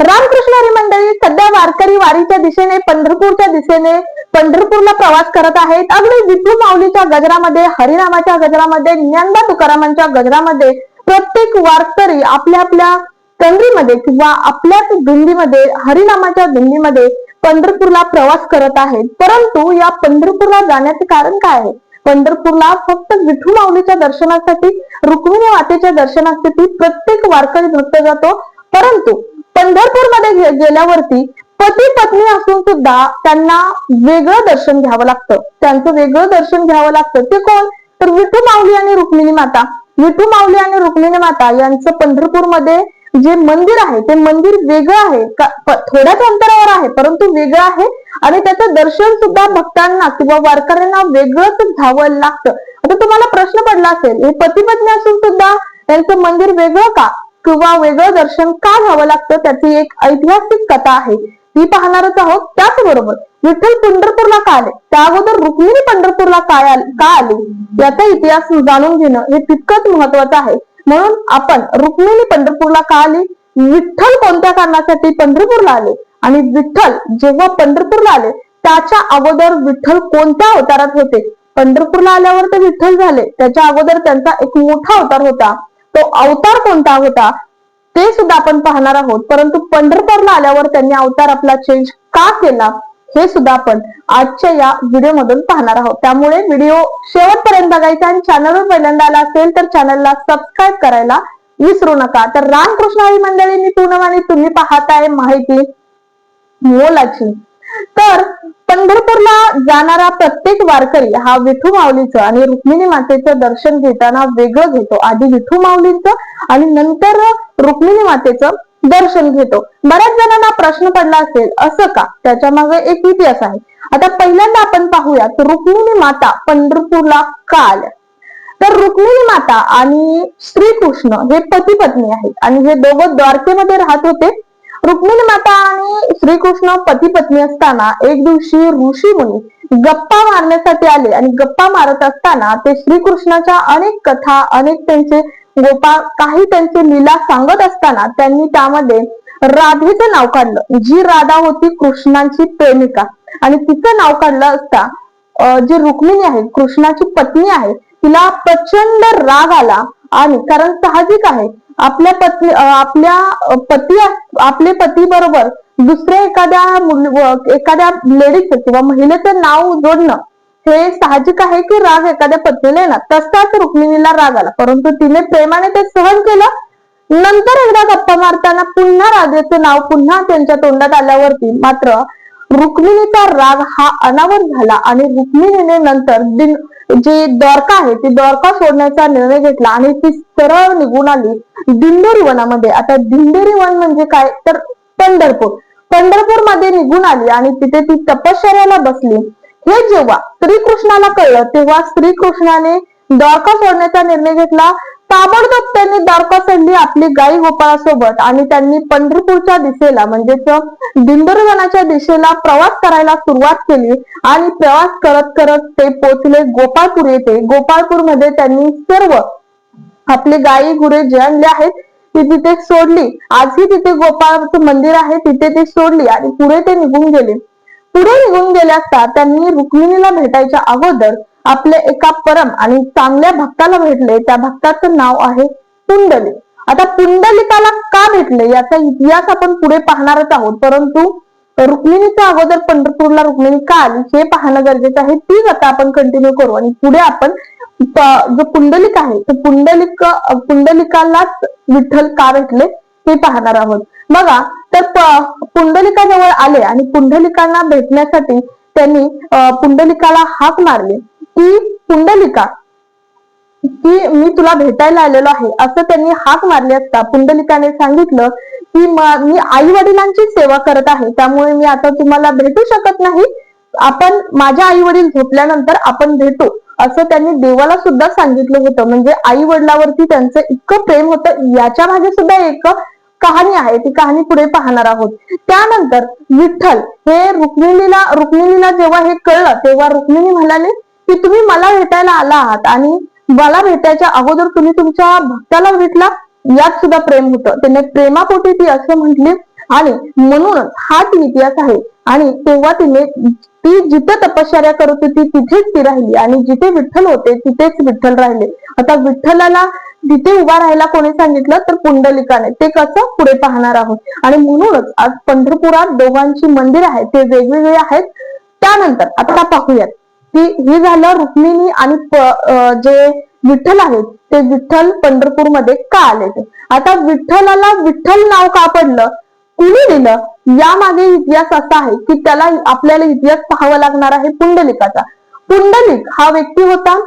रामकृष्ण हरी मंडळी सध्या वारकरी वारीच्या दिशेने पंढरपूरच्या दिशेने पंढरपूरला प्रवास करत आहेत. अगदी विठू माऊलीच्या गजरामध्ये, हरिनामाच्या गजरामध्ये, ज्ञानोबा तुकारामांच्या गजरामध्ये प्रत्येक वारकरी आपल्या आपल्या तंद्रीमध्ये किंवा आपल्याच दिंडीमध्ये, हरिनामाच्या दिंडीमध्ये पंढरपूरला प्रवास करत आहेत. परंतु या पंढरपूरला जाण्याचे कारण काय आहे? पंढरपूरला फक्त विठू माऊलीच्या दर्शनासाठी, रुक्मिणी मातेच्या दर्शनासाठी प्रत्येक वारकरी भक्त जातो. परंतु पंढरपूरमध्ये गेल्यावरती पती पत्नी असून सुद्धा त्यांना वेगळं दर्शन घ्यावं लागतं. त्यांचं वेगळं दर्शन घ्यावं लागतं. ते कोण? तर विठू माऊली आणि रुक्मिणी माता. विठू माऊली आणि रुक्मिणी माता यांचं पंढरपूरमध्ये जे मंदिर आहे ते मंदिर वेगळं आहे. थोड्याच अंतरावर आहे परंतु वेगळं आहे आणि त्याचं दर्शन सुद्धा भक्तांना किंवा वारकऱ्यांना वेगळंच घ्यावं लागतं. आता तुम्हाला प्रश्न पडला असेल, हे पती पत्नी असून सुद्धा त्यांचं मंदिर वेगळं का किंवा वेगळं दर्शन का घ्यावं लागतं? त्याची एक ऐतिहासिक कथा आहे, ती पाहणारच आहोत. त्याचबरोबर विठ्ठल पंढरपूरला का आले, त्या अगोदर रुक्मिणी पंढरपूरला का आली, याचा इतिहास जाणून घेणं हे तितकंच महत्वाचं आहे. म्हणून आपण रुक्मिणी पंढरपूरला का आली, विठ्ठल कोणत्या कारणासाठी पंढरपूरला आले आणि विठ्ठल जेव्हा पंढरपूरला आले त्याच्या अगोदर विठ्ठल कोणत्या अवतारात होते. पंढरपूरला आल्यावर ते विठ्ठल झाले, त्याच्या अगोदर त्यांचा एक मोठा अवतार होता. तो अवतार कोणता होता ते सुद्धा आपण पाहणार आहोत. परंतु पंढरपूरला आल्यावर त्यांनी अवतार आपला चेंज का केला हे सुद्धा आपण आजच्या या व्हिडिओ मधून पाहणार आहोत. त्यामुळे व्हिडिओ शेवटपर्यंत बघायचा आणि चॅनलवर पहिल्यांदा आला असेल तर चॅनलला सबस्क्राईब करायला विसरू नका. तर रामकृष्ण हरी मंडळी, मी पूनम आणि तुम्ही पाहताय माहिती मोलाची. तर पंढरपूरला जाणारा प्रत्येक वारकरी हा विठू माऊलीचं आणि रुक्मिणी मातेचं दर्शन घेताना वेगळं घेतो. आधी विठू माऊलींचं आणि नंतर रुक्मिणी मातेचं दर्शन घेतो. बऱ्याच जणांना प्रश्न पडला असेल असं का, त्याच्या मागे एक इतिहास आहे. आता पहिल्यांदा आपण पाहूयात रुक्मिणी माता पंढरपूरला का आल्या. तर रुक्मिणी माता आणि श्रीकृष्ण हे पती पत्नी आहेत आणि हे दोघं द्वारकेमध्ये राहत होते. रुक्मिणी माता आणि श्रीकृष्ण पती पत्नी असताना एक दिवशी ऋषी मुनी गप्पा मारण्यासाठी आले आणि गप्पा मारत असताना ते श्रीकृष्णाच्या अनेक कथा, अनेक त्यांचे गोपाळ, काही त्यांचे लीला सांगत असताना त्यांनी त्यामध्ये राधेचं नाव काढलं. जी राधा होती कृष्णाची प्रेमिका आणि तिचं नाव काढलं असता जी रुक्मिणी आहे, कृष्णाची पत्नी आहे, तिला प्रचंड राग आला. आणि कारण साहजिक आहे, आपले पती बरोबर दुसऱ्या एखाद्या लेडीचं किंवा महिलेचं नाव जोडणं हे साहजिक आहे की राग एखाद्या पत्नीला येणार. तसाच रुक्मिणीला राग आला, परंतु तिने प्रेमाने ते सहन केलं. नंतर एकदा गप्पा मारताना पुन्हा राधेचं नाव पुन्हा त्यांच्या तोंडात आल्यावरती मात्र रुक्मिणीचा राग हा अनावर झाला आणि रुक्मिणीने नंतर जे द्वारका आहे ती द्वारका सोडण्याचा निर्णय घेतला आणि ती सरळ निघून आली दिंडोरी वनामध्ये. आता दिंडोरी वन म्हणजे काय, तर पंढरपूर मध्ये निघून आली आणि तिथे ती तपश्चर्याला बसली. हे जेव्हा श्रीकृष्णाला कळलं तेव्हा श्रीकृष्णाने द्वारका सोडण्याचा निर्णय घेतला. ताबडतोब त्यांनी द्वारका सोडली आपली गाई गोपाळासोबत आणि त्यांनी पंढरपूरच्या दिशेला म्हणजेच दिंडोरी वनाच्या दिशेला प्रवास करायला सुरुवात केली. आणि प्रवास करत करत ते पोहोचले गोपाळपूर येथे. गोपाळपूर मध्ये त्यांनी सर्व आपली गाई गुरे जे आणले आहेत ती तिथे सोडली. आजही तिथे गोपाळचं मंदिर आहे, तिथे ती सोडली आणि पुढे ते निघून गेले. पुढे निघून गेले असता त्यांनी रुक्मिणीला भेटायच्या अगोदर आपले एका परम आणि चांगल्या भक्ताला भेटले. त्या भक्ताचं नाव आहे पुंडलिक. आता पुंडलिकाला का भेटले याचा इतिहास आपण पुढे पाहणारच आहोत. परंतु रुक्मिणीच्या अगोदर पंढरपूरला रुक्मिणी का आली हे पाहणं गरजेचं आहे. तीच आता आपण कंटिन्यू करू आणि पुढे आपण जो पुंडलिक आहे तर पुंडलिकालाच विठ्ठल का भेटले ते पाहणार आहोत. बघा, तर पुंडलिकाजवळ आले आणि पुंडलिकांना भेटण्यासाठी त्यांनी पुंडलिकाला हाक मारली की पुंडलिका, की मी तुला भेटायला आलेलो आहे. असं त्यांनी हाक मारली असता पुंडलिकाने सांगितलं की मी आई वडिलांची सेवा करत आहे, त्यामुळे मी आता तुम्हाला भेटू शकत नाही. आपण माझ्या आई वडील झोपल्यानंतर आपण भेटू असं त्यांनी देवाला सुद्धा सांगितलं होतं. म्हणजे आई वडिलावरती त्यांचं इतकं प्रेम होतं. याच्या मागे सुद्धा एक कहाणी आहे, ती कहाणी पुढे पाहणार आहोत. त्यानंतर विठ्ठल हे रुक्मिणीला जेव्हा हे कळलं तेव्हा रुक्मिणी म्हणाले की तुम्ही मला भेटायला आला आहात आणि मला भेटायच्या अगोदर तुम्ही तुमच्या भक्ताला भेटला, यात सुद्धा प्रेम होतं. त्याने प्रेमापोटी ती असं म्हटली आणि म्हणूनच हाच इतिहास आहे. आणि तेव्हा ती जिथे तपश्चर्या करत होती तिथेच ती राहिली आणि जिथे विठ्ठल होते तिथेच विठ्ठल राहिले. आता विठ्ठलाला तिथे उभा राहायला कोणी सांगितलं तर पुंडलिकाने. ते कसं पुढे पाहणार आहोत. आणि म्हणूनच आज पंढरपुरात दोघांची मंदिर आहेत ते वेगवेगळे आहेत. त्यानंतर आता पाहूयात की हे झालं रुक्मिणी आणि जे विठ्ठल आहेत ते विठ्ठल पंढरपूरमध्ये का आले. ते आता विठ्ठलाला विठ्ठल नाव का पडलं, कुणी दिलं, यामागे इतिहास असा आहे की त्याला आपल्याला इतिहास पाहावा लागणार आहे पुंडलिकाचा. पुंडलिक हा व्यक्ती होता,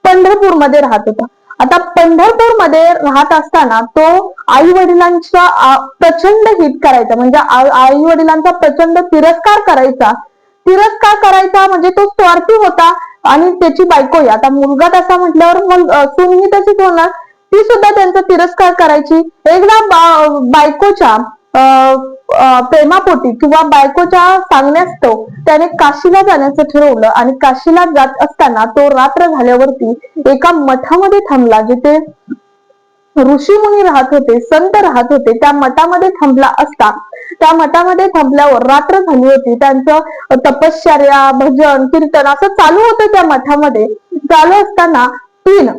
पंढरपूरमध्ये राहत होता. आता पंढरपूरमध्ये राहत असताना तो आई वडिलांचा प्रचंड हित करायचा, म्हणजे आई वडिलांचा प्रचंड तिरस्कार करायचा. म्हणजे तो स्वार्थी होता. आणि त्याची बायको, आता मुलगा तसा म्हटल्यावर मग सून ही तशीच होणार, ती सुद्धा त्यांचा तिरस्कार करायची. एकदा बायकोच्या प्रेमापोटी किंवा बायकोच्या सांगण्यास्तव त्याने काशीला जाण्याचं ठरवलं. आणि काशीला जात असताना तो रात्र झाल्यावरती एका मठामध्ये थांबला, जिथे ऋषी मुनी राहत होते, संत राहत होते. त्या मठामध्ये थांबला असता, त्या मठामध्ये थांबल्यावर रात्र झाली होती. त्यांचं तपश्चर्या, भजन, कीर्तन असं चालू होतं त्या मठामध्ये. चालू असताना 3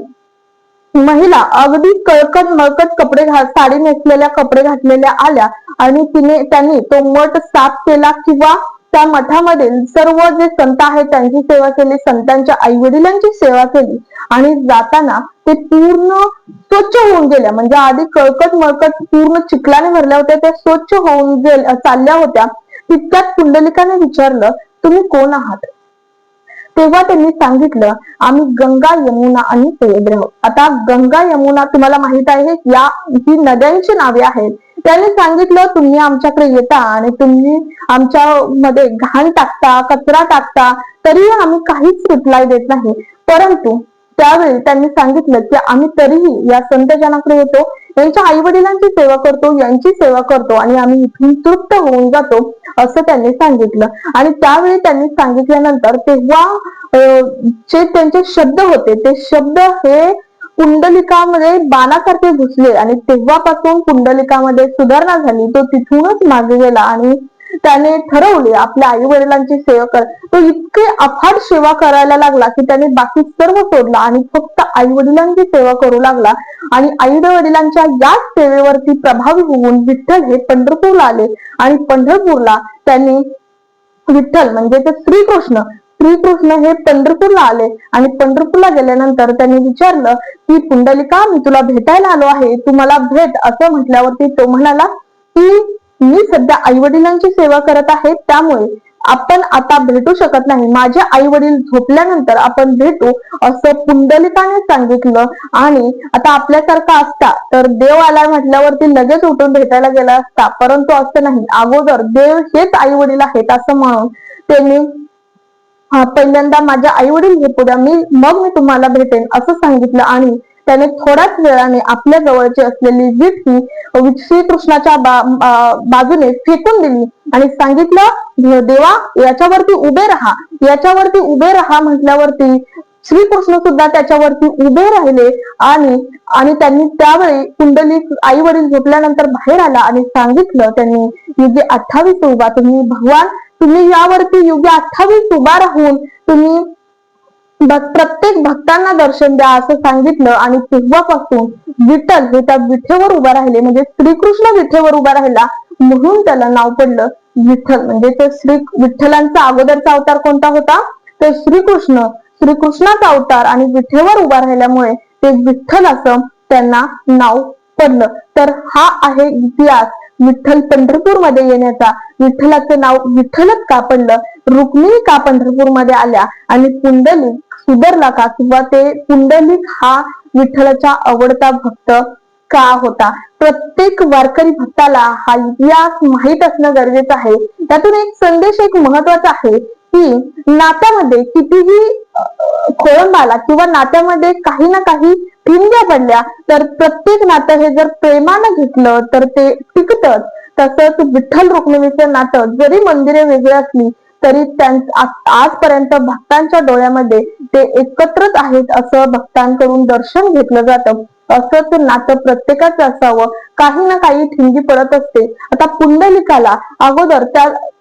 महिला अगदी कळकट मळकट कपडे साडी नेसलेल्या कपडे घातलेल्या आल्या आणि त्यांनी तो मठ साफ केला किंवा त्या मठामध्ये सर्व जे संत आहेत त्यांची सेवा केली, संतांच्या आई वडिलांची सेवा केली. आणि जाताना ते पूर्ण स्वच्छ होऊन गेल्या. म्हणजे आधी कळकट मळकट पूर्ण चिखलाने भरल्या होत्या, त्या स्वच्छ होऊन चालल्या होत्या. तितक्यात पुंडलिकाने विचारलं, तुम्ही कोण आहात. तेव्हा त्यांनी सांगितलं, आम्ही गंगा, यमुना आणि सह्याद्री आहोत. आता गंगा, यमुना तुम्हाला माहित आहे, ही नद्यांची नावे आहेत. त्यांनी सांगितलं, तुम्ही आमच्याकडे येता आणि तुम्ही आमच्या मध्ये घाण टाकता, कचरा टाकता, तरीही आम्ही काहीच रिप्लाय देत नाही. परंतु त्यावेळी त्यांनी सांगितलं की आम्ही तरीही या संतजनाकडे येतो, यांच्या आई वडिलांची सेवा करतो, यांची सेवा करतो आणि आम्ही इथून तृप्त होऊन जातो, असं त्यांनी सांगितलं. आणि त्यावेळी त्यांनी सांगितल्यानंतर तेव्हा जे त्यांचे शब्द होते ते शब्द हे पुंडलिकामध्ये बाणासारखे घुसले आणि तेव्हापासून पुंडलिकामध्ये सुधारणा झाली. तो तिथूनच मागे गेला आणि त्याने ठरवले आपल्या आई वडिलांची सेवा कर. तो इतके अफाट सेवा करायला लागला की त्याने बाकी सर्व सोडला आणि फक्त आई वडिलांची सेवा करू लागला. आणि आई वडिलांच्या याच सेवेवरती प्रभावी होऊन विठ्ठल हे पंढरपूरला आले. आणि पंढरपूरला त्यांनी विठ्ठल म्हणजे ते श्रीकृष्ण हे पंढरपूरला आले. आणि पंढरपूरला गेल्यानंतर त्यांनी विचारलं की पुंडलिका, मी तुला भेटायला आलो आहे, तू मला भेट, असं म्हटल्यावरती तो म्हणाला की मी सध्या आई वडिलांची सेवा करत आहे, त्यामुळे आपण आता भेटू शकत नाही, माझे आई वडील झोपल्यानंतर आपण भेटू, असं पुंडलिकाने सांगितलं. आणि आता आपल्यासारखा असता तर देव आलाय म्हटल्यावरती लगेच उठून भेटायला गेला असता, परंतु असं नाही, अगोदर देव हेच आई वडील आहेत असं म्हणून त्यांनी पहिल्यांदा माझ्या आई वडील झोपू द्या, मग मी तुम्हाला भेटेन असं सांगितलं. आणि त्याने थोड्याच वेळाने आपल्या जवळची असलेली वीट ही श्रीकृष्णाच्या बाजूने फेकून दिली आणि सांगितलं, देवा याच्यावरती उभे राहा म्हटल्यावरती श्रीकृष्ण सुद्धा त्याच्यावरती उभे राहिले. आणि त्यांनी त्यावेळी पुंडलिक आई वडील झोपल्यानंतर बाहेर आला आणि सांगितलं, त्यांनी युगे 28 उभा, तुम्ही यावरती युगे 28 उभा राहून तुम्ही प्रत्येक भक्तांना दर्शन द्या असं सांगितलं. आणि तेव्हापासून विठ्ठल हे त्या विठेवर उभा राहिले, म्हणजे श्रीकृष्ण विठेवर उभा राहिला म्हणून त्याला नाव पडलं विठ्ठल. म्हणजे ते विठ्ठलांचा अगोदरचा अवतार कोणता होता, तर श्रीकृष्णाचा अवतार, आणि विठेवर उभा राहिल्यामुळे ते विठ्ठल असं त्यांना नाव पडलं. तर हा आहे इतिहास विठ्ठल पंढरपूरमध्ये येण्याचा. विठ्ठलाचं नाव विठ्ठलच का पडलं, रुक्मिणी का पंढरपूरमध्ये आल्या, आणि पुंडलिक सुधरला का, किंवा ते पुंडलिक हा विठ्ठलाचा आवडता भक्त का होता. प्रत्येक वारकरी भक्ताला हा इतिहास माहीत असणं गरजेचं आहे. त्यातून एक संदेश एक महत्वाचा आहे की नात्यामध्ये कितीही खोळंब आला किंवा नात्यामध्ये काही ना काही ठिणग्या पडल्या तर प्रत्येक नातं हे जर प्रेमानं घेतलं तर ते टिकतं. तसंच विठ्ठल रुक्मिणीचं नातं जरी मंदिरे वेगळी असली तरी आजपर्यंत भक्तांच्या डोळ्यामध्ये ते एकत्रच आहेत असं भक्तांकडून दर्शन घेतलं जातं. असंच नातं प्रत्येकाचं असावं, काही ना काही ठिणगी पडत असते. आता पुंडलिकाला अगोदर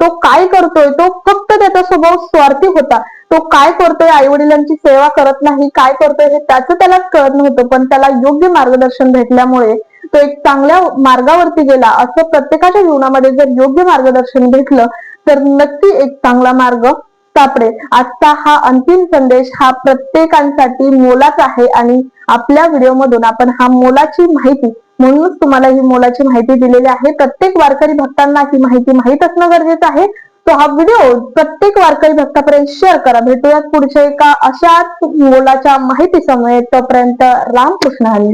तो काय करतोय, तो फक्त त्याचा स्वभाव स्वार्थी होता. तो काय करतोय, आई वडिलांची सेवा करत नाही, काय करतोय हे त्याचं त्यालाच कळत नव्हतं. पण त्याला योग्य मार्गदर्शन भेटल्यामुळे तो एक चांगल्या मार्गावरती गेला. असं प्रत्येकाच्या जीवनामध्ये जर योग्य मार्गदर्शन भेटलं तर नक्की एक चांगला मार्ग सापडेल. आजचा हा अंतिम संदेश हा प्रत्येकांसाठी मोलाचा आहे आणि आपल्या व्हिडिओमधून आपण हा मोलाची माहिती म्हणूनच तुम्हाला ही मोलाची माहिती दिलेली आहे. प्रत्येक वारकरी भक्तांना ही माहिती माहीत असणं गरजेचं आहे. तो हा व्हिडिओ प्रत्येक वारकरी भक्तापर्यंत शेअर करा. भेटूयात पुढच्या एका अशाच मोलाच्या माहिती समोर. तोपर्यंत रामकृष्ण हरी.